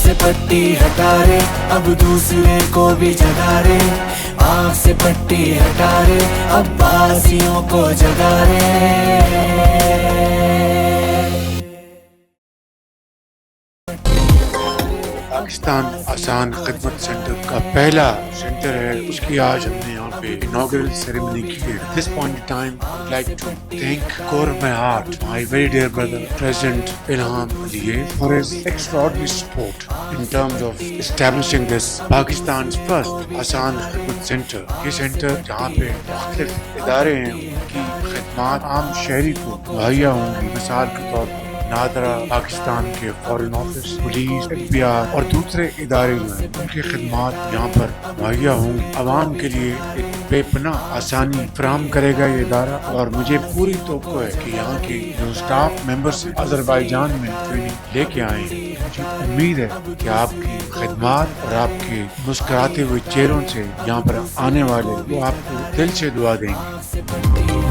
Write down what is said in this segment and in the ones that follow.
से पट्टी हटा रे, अब दूसरे को भी जगा रे, आँख से पट्टी हटा रे, अब बासियों को जगा रे। पाकिस्तान आसान खिदमत सेंटर का पहला सेंटर है, उसकी आज हमने यहाँ पे इनॉग्रल सेरेमनी की है। At this point in time, I would like to thank core of my heart my very dear brother President Ilham Aliyev for his extraordinary support in terms of establishing this Pakistan's first आसान खिदमत centre. ये centre जहाँ पे मुख्तलिफ इदारे हैं, उनकी खिदमात आम शहरी को मुहैया होंगी। मिसाल के तौर पर नादरा पाकिस्तान के फॉरेन ऑफिस, पुलिस, FBI और दूसरे इदारे जो हैं, उनकी खिदमात यहाँ पर मुहैया होंगी। आवाम के लिए एक बेपनाह आसानी फराहम करेगा ये इदारा, और मुझे पूरी तवक्को है कि यहाँ के जो स्टाफ मेंबर्स हैं अजरबैजान में ट्रेनिंग लेके आए हैं, मुझे उम्मीद है कि आपकी खिदमात और आपके मुस्कुराते हुए चेहरों से यहाँ पर आने वाले वो आपको दिल से दुआ देंगे।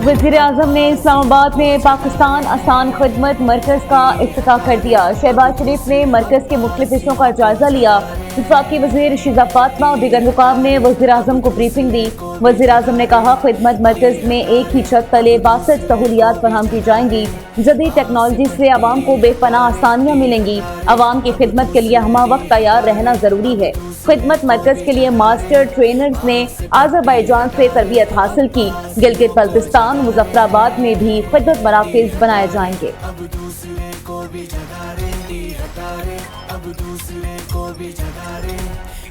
वज़ीर आज़म ने इस्लामाबाद में पाकिस्तान आसान खिदमत मरकज़ का इफ्तिताह कर दिया। शहबाज शरीफ ने मरकज़ के मुख्तलिफ हिस्सों का जायजा लिया। वफाकी वज़ीर शिजा फातिमा और दीगर हुकाम ने वज़ीर आज़म को ब्रीफिंग दी। वज़ीर आज़म ने कहा, खिदमत मरकज़ में एक ही छत तले 62 सहूलियात फराहम की जाएंगी। जदीद टेक्नोलॉजी से आवाम को बेपनाह आसानियाँ मिलेंगी। आवाम की खिदमत के लिए हमा वक्त तैयार रहना ज़रूरी है। खिदमत मरकज़ के लिए मास्टर ट्रेनर्स ने अज़रबैजान से तरबियत हासिल की। गिलगित बल्तिस्तान, मुजफ्फराबाद में भी खिदमत मराकज़ बनाए जाएंगे।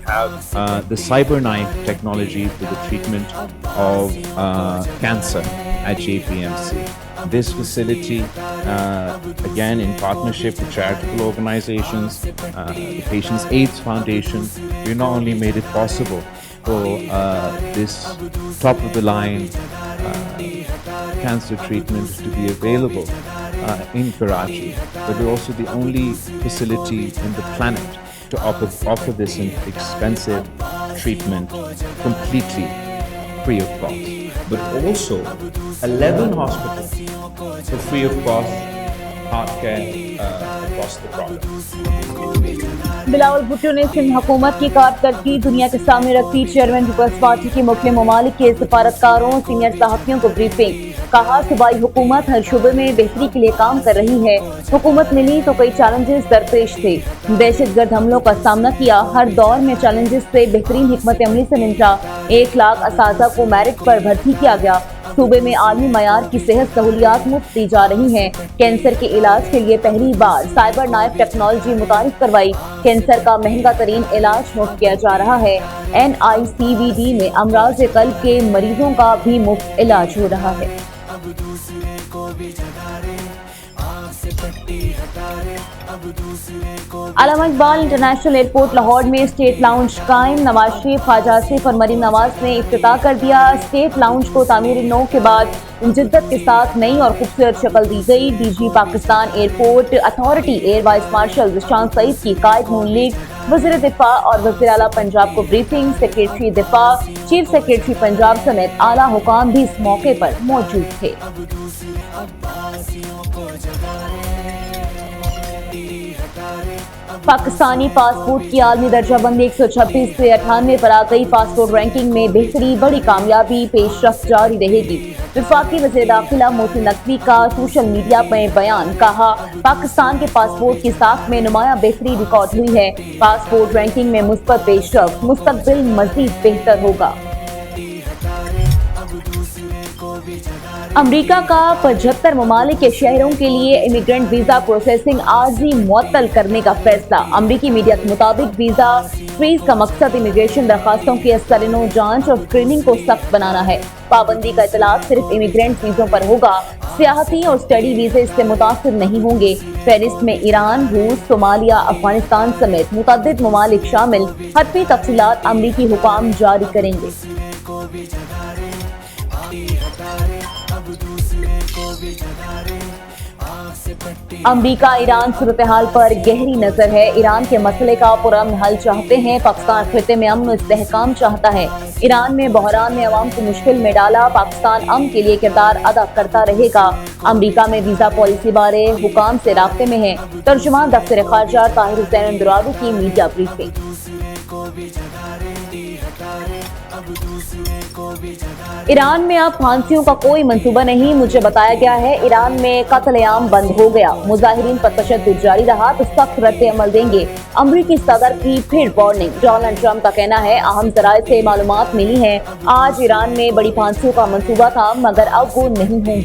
Have the CyberKnife technology for the treatment of cancer at JPMC. This facility, again in partnership with charitable organizations, the Patients AIDS Foundation, we not only made it possible for this top-of-the-line cancer treatment to be available in Karachi, but we're also the only facility in the planet to offer this expensive treatment completely free of cost. But also 11 hospitals for free of cost heart care across the province. Bilawal Bhutto ने सिंध हुकूमत की कारकर्दगी दुनिया के सामने रखती। Chairman peoples party के मुख्तलिफ ममालिक के सफारतकारों, सीनियर सहाफ़ियों को ब्रीफिंग। कहा, सूबाई हुकूमत हर शोबे में बेहतरी के लिए काम कर रही है। हुकूमत मिली तो कई चैलेंजेस दरपेश थे। दहशतगर्द हमलों का सामना किया। हर दौर में चैलेंजेस से बेहतरीन हिकमत अमली से निपटा। 1 लाख असातिज़ा को मेरिट पर भर्ती किया गया। सूबे में आलमी मयार की सेहत सहूलियात मुफ्त दी जा रही हैं। कैंसर के इलाज के लिए पहली बार साइबर नाइफ टेक्नोलॉजी मुतारिफ करवाई। कैंसर का महंगा तरीन इलाज मुफ्त किया जा रहा है। NICVD में अमराज कल्ब के मरीजों का भी मुफ्त इलाज हो रहा है। अल्लामा इकबाल इंटरनेशनल एयरपोर्ट लाहौर में स्टेट लाउंज कायम। नवाज शरीफ, ख्वाजा आसिफ और मरीम नवाज ने इफ्तिताह कर दिया। स्टेट लाउंज को तामीर नौ के बाद जिद्दत के साथ नई और खूबसूरत शक्ल दी गई। DG Pakistan airport authority air vice marshal Zeeshan Saeed की कायद नून लीग, वज़ीर दिफा और वज़ीर आला पंजाब को ब्रीफिंग। सेक्रेटरी दिफा, चीफ सेक्रेटरी पंजाब समेत आला हुकाम भी इस मौके पर मौजूद थे। पाकिस्तानी पासपोर्ट की आलमी दर्जाबंदी 126 से 98 पर आ गई। पासपोर्ट रैंकिंग में बेहतरी, बड़ी कामयाबी, पेशरफ्त जारी रहेगी। वफाकी वज़ीर दाखिला मोहसिन नकवी का सोशल मीडिया में बयान। कहा, पाकिस्तान के पासपोर्ट की साख में नुमाया बेहतरी रिकॉर्ड हुई है। पासपोर्ट रैंकिंग में मुस्बत पेशरफ्त, मुस्तकबिल मज़ीद बेहतर होगा। अमरीका का 75 ममालिक के शहरों के लिए इमिग्रेंट वीजा प्रोसेसिंग आर्जी मुअत्तल करने का फैसला। अमरीकी मीडिया के मुताबिक वीजा फ्रीज का मकसद इमिग्रेशन दरखास्तों की सरेनो जांच और स्क्रीनिंग को सख्त बनाना है। पाबंदी का इतलाक सिर्फ इमिग्रेंट वीजों पर होगा। सियाहती और स्टडी वीजे इससे मुतासिर नहीं होंगे। फहरिस्त में ईरान, रूस, सोमालिया, अफगानिस्तान समेत मुतअद्दिद ममालिक शामिल। हतमी तफसीलात अमरीकी हुकाम जारी करेंगे। अब दूसरे को भी जगा रहे, अमरीका ईरान सूरत हाल पर गहरी नजर है। ईरान के मसले का पुरअमन हल चाहते हैं। पाकिस्तान खिते में अमन इस्तेहकाम चाहता है। ईरान में बहरान ने अवाम को मुश्किल में डाला। पाकिस्तान अमन के लिए किरदार अदा करता रहेगा। अमरीका में वीजा पॉलिसी बारे हुकाम से राब्ते में है। तर्जुमान दफ्तर खारजा ताहिर हुसैन अंदरावी की मीडिया ब्रीफिंग। ईरान में अब फांसियों का कोई मंसूबा नहीं, मुझे बताया गया है। ईरान में कत्लेआम बंद हो गया। मुजाहिरीन पर तशद्दुद जारी रहा तो सख्त रद्द अमल देंगे। अमरीकी सदर की फिर वार्निंग। डोनाल्ड ट्रंप का कहना है अहम जराए से मालूमात मिली है। आज ईरान में बड़ी फांसियों का मंसूबा था मगर अब वो नहीं होंगी।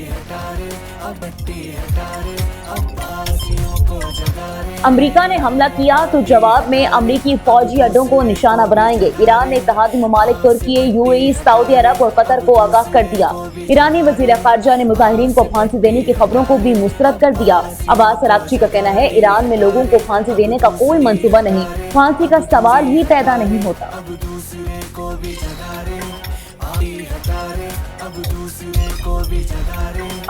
अमरीका ने हमला किया तो जवाब में अमरीकी फौजी अड्डों को निशाना बनाएंगे। ईरान ने इत्तेहादी ममालिक तुर्की, यूएई, सऊदी अरब और कतर को आगाह कर दिया। ईरानी वजीर खारजा ने मुजाहिरीन को फांसी देने की खबरों को भी मुस्तरद कर दिया। अब्बास अरागची का कहना है ईरान में लोगों को फांसी देने का कोई मंसूबा नहीं, फांसी का सवाल ही पैदा नहीं होता।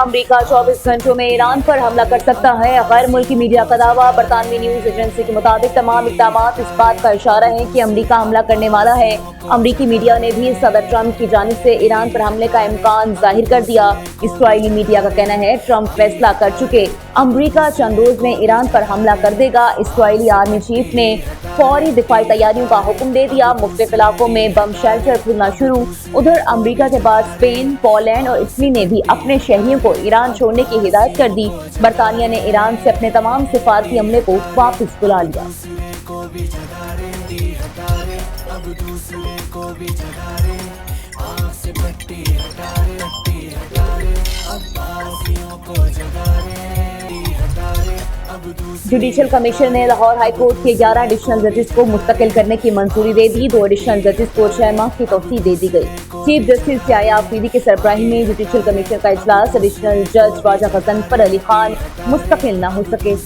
अमरीका 24 घंटों में ईरान पर हमला कर सकता है। गैर मुल्की मीडिया का दावा। बरतानवी न्यूज एजेंसी के मुताबिक तमाम इक़दामात इस बात का इशारा है कि अमरीका हमला करने वाला है। अमरीकी मीडिया ने भी सदर ट्रंप की जानिब से ईरान पर हमले का इम्कान जाहिर कर दिया। इस्राईली मीडिया का कहना है ट्रंप फैसला कर चुके, अमरीका चंद रोज में ईरान पर हमला कर देगा। इस्राईली आर्मी चीफ ने फौरी दिफाई तैयारियों का हुक्म दे दिया। मुख्तलिफ इलाकों में बम शेल्टर खुलना शुरू। उधर अमरीका के बाद स्पेन, पोलैंड और इटली ने भी अपने शहरियों को ईरान छोड़ने की हिदायत कर दी। बरतानिया ने ईरान से अपने तमाम सिफारती अमले को वापस बुला लिया। जुडिशल कमीशन ने लाहौर हाई कोर्ट के 11 एडिशनल जजेस को मुस्तकिल करने की मंजूरी दे दी। 2 एडिशनल जजेस को 6 माह की तौसीह दे दी गई। चीफ जस्टिस याया आफरीदी के सरबराही में जुडिशल कमीशन का इजलास। एडिशनल जज ख्वाजा गजनफर अली खान मुस्तकिल न हो सके।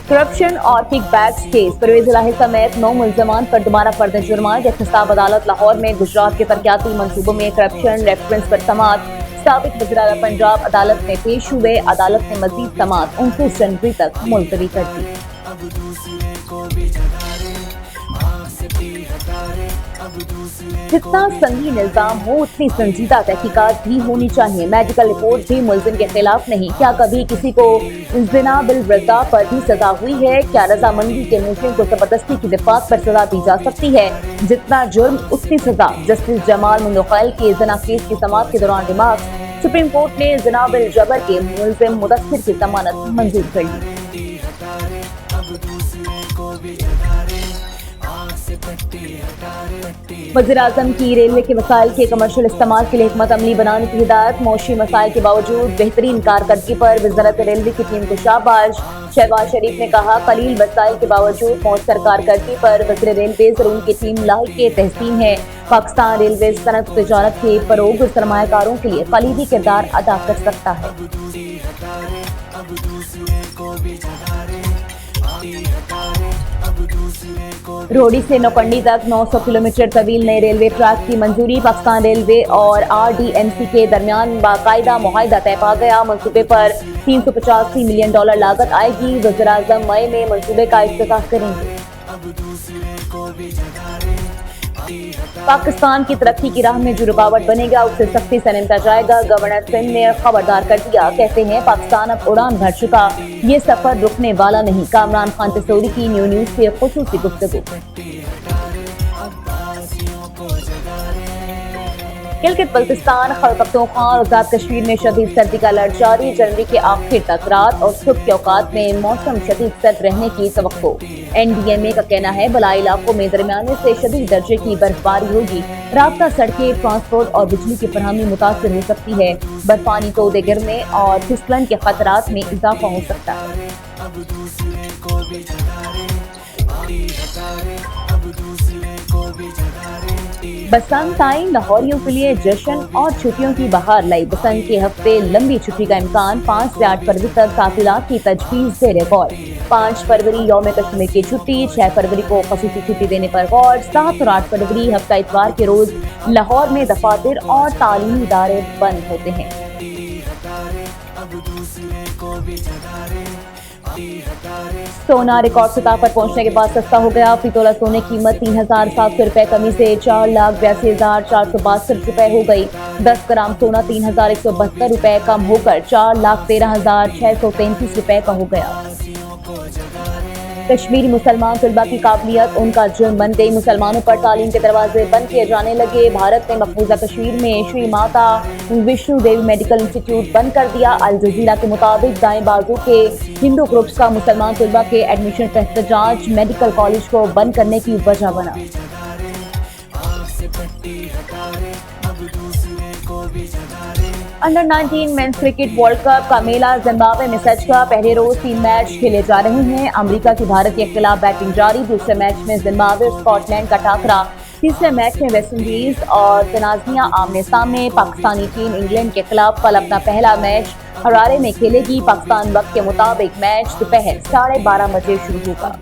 करप्शन और किकबैक्स केस। परवेज इलाही समेत 9 मुल्ज़मान पर दोबारा फर्द जुर्माना। एहतसाब अदालत लाहौर में गुजरात के तरक्याती मंसूबों में करप्शन रेफरेंस पर समाअत। साबिक वज़ीर आला पंजाब अदालत में पेश हुए। अदालत ने मजीद समाअत 29 जनवरी तक मुलतवी कर दी। जितना संगीन इल्जाम हो उतनी संजीदा तहकीकात भी होनी चाहिए। मेडिकल रिपोर्ट भी मुल्जिम के खिलाफ नहीं। क्या कभी किसी को ज़िना बिल रज़ा पर भी सजा हुई है? क्या रजामंदी के मुल्जिम को जबरदस्ती की दिफात पर सजा दी जा सकती है? जितना जुर्म उतनी सजा। जस्टिस जमाल मुंदखैल के ज़िना केस की समाअत के दौरान रिमार्क्स। सुप्रीम कोर्ट ने ज़िना बिल जबर के मुल्जिम मुदस्सिर की जमानत मंजूर कर ली। वज़ीर-ए-आज़म की रेलवे के वसाइल के कमर्शियल इस्तेमाल के लिए हिकमत अमली बनाने की हिदायत। मौशी मसाइल के बावजूद बेहतरीन कारकर्दगी पर वज़ारत रेलवे की टीम को शाबाश। शहबाज शरीफ ने कहा कलील वसाइल के बावजूद मौसर कारकर्दगी पर वज़ीर रेलवेज और उनकी टीम लायक तहसीन है। पाकिस्तान रेलवे सनत तिजारत के फरोग और सरमायाकारों के लिए कलीदी किरदार अदा कर सकता है। रोहड़ी से नौकंडी तक 900 किलोमीटर तवील नए रेलवे ट्रैक की मंजूरी। पाकिस्तान रेलवे और RDMC के दरमियान बाकायदा मुआहिदा तय पा गया। मंसूबे पर $385 मिलियन लागत आएगी। वज़ीर-ए-आज़म मई में मंसूबे का इफ्तिताह करेंगे। पाकिस्तान की तरक्की की राह में जो रुकावट बनेगा उसे सख्ती से निपटा जाएगा। गवर्नर सिंध ने खबरदार कर दिया। कहते हैं पाकिस्तान अब उड़ान भर चुका, ये सफर रुकने वाला नहीं। कामरान खान तसूरी की न्यूज़ से खुसूसी गुफ्तगू। गिलगित बल्तिस्तान, खैबर पख्तूनख्वा और आज़ाद कश्मीर में शदीद सर्दी का अलर्ट जारी। जनवरी के आखिर तक रात और सुबह के औकात में मौसम शदीद सर्द रहने की तवक्को। NDMA का कहना है बलाई इलाकों में दरमियाने से शदीद दर्जे की बर्फबारी होगी। रास्ता, सड़कें, ट्रांसपोर्ट और बिजली की फरहमी मुतासर हो सकती है। बर्फानी तोदे गिरने और फिसलन के खतरात में इजाफा हो सकता है। बसंत आई लाहौरियों के लिए जश्न और छुट्टियों की बहार लाई। बसंत के हफ्ते लंबी छुट्टी का इम्कान। 5 से 8 फरवरी तक तातीलात की तजवीज़ ज़ेर गौर। 5 फरवरी यौम कश्मीर की छुट्टी, 6 फरवरी को खसूसी छुट्टी देने पर गौर, 7 और 8 फरवरी हफ्ता इतवार के रोज लाहौर में दफातर और तालीमी इदारे बंद होते हैं। सोना रिकॉर्ड सतह पर पहुंचने के बाद सस्ता हो गया। फी तोला सोने की कीमत 3,700 रुपए कमी से 4,82,462 रुपए हो गई। 10 ग्राम सोना 3,172 रुपए कम होकर 4,13,633 रुपए का हो गया। कश्मीरी मुसलमान तलबा की काबिलियत उनका जुर्म बन गई। मुसलमानों पर तालीम के दरवाजे बंद किए जाने लगे। भारत ने मकबूजा कश्मीर में श्री माता विष्णु देवी मेडिकल इंस्टीट्यूट बंद कर दिया। अल जजीरा के मुताबिक दाएं बाजू के हिंदू ग्रुप्स का मुसलमान तलबा के एडमिशन पर एहतजाज मेडिकल कॉलेज को बंद करने की वजह बना। Under 19 men's cricket world cup का मेला जिम्बाब्वे में सज का। पहले रोज 3 मैच खेले जा रहे हैं। अमेरिका की भारत के खिलाफ बैटिंग जारी। दूसरे मैच में जिम्बाब्वे और स्कॉटलैंड का टाकरा। तीसरे मैच में वेस्ट इंडीज और तनाज़िया आमने सामने। पाकिस्तानी टीम इंग्लैंड के खिलाफ कल अपना पहला मैच हरारे में खेलेगी। पाकिस्तान वक्त के मुताबिक मैच दोपहर 12:30 बजे शुरू होगा।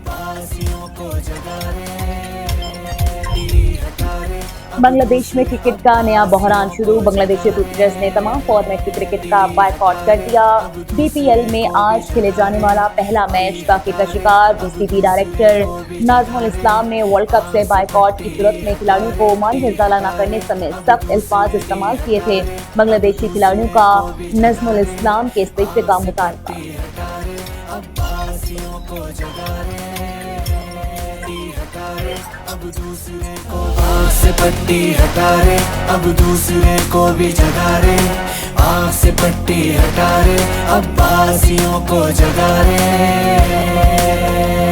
बांग्लादेश में क्रिकेट का नया बहरान शुरू। बांग्लादेशी क्रिकेटर्स ने तमाम फॉर्मेट की क्रिकेट का बायकॉट कर दिया। बीपीएल में आज खेले जाने वाला पहला मैच ताकि का शिकार। बीसीबी डायरेक्टर नाज़मुल इस्लाम ने वर्ल्ड कप से बायकॉट की सूरत में खिलाड़ियों को माली हवाला न करने समेत सख्त अल्फाज इस्तेमाल किए थे। बांग्लादेशी खिलाड़ियों का नाज़मुल इस्लाम के इस्तीफे का मुतालबा। आँख से पट्टी हटा रे, अब दूसरे को भी जगा रे। आँख से पट्टी हटा रे, अब बासियों को जगा रे।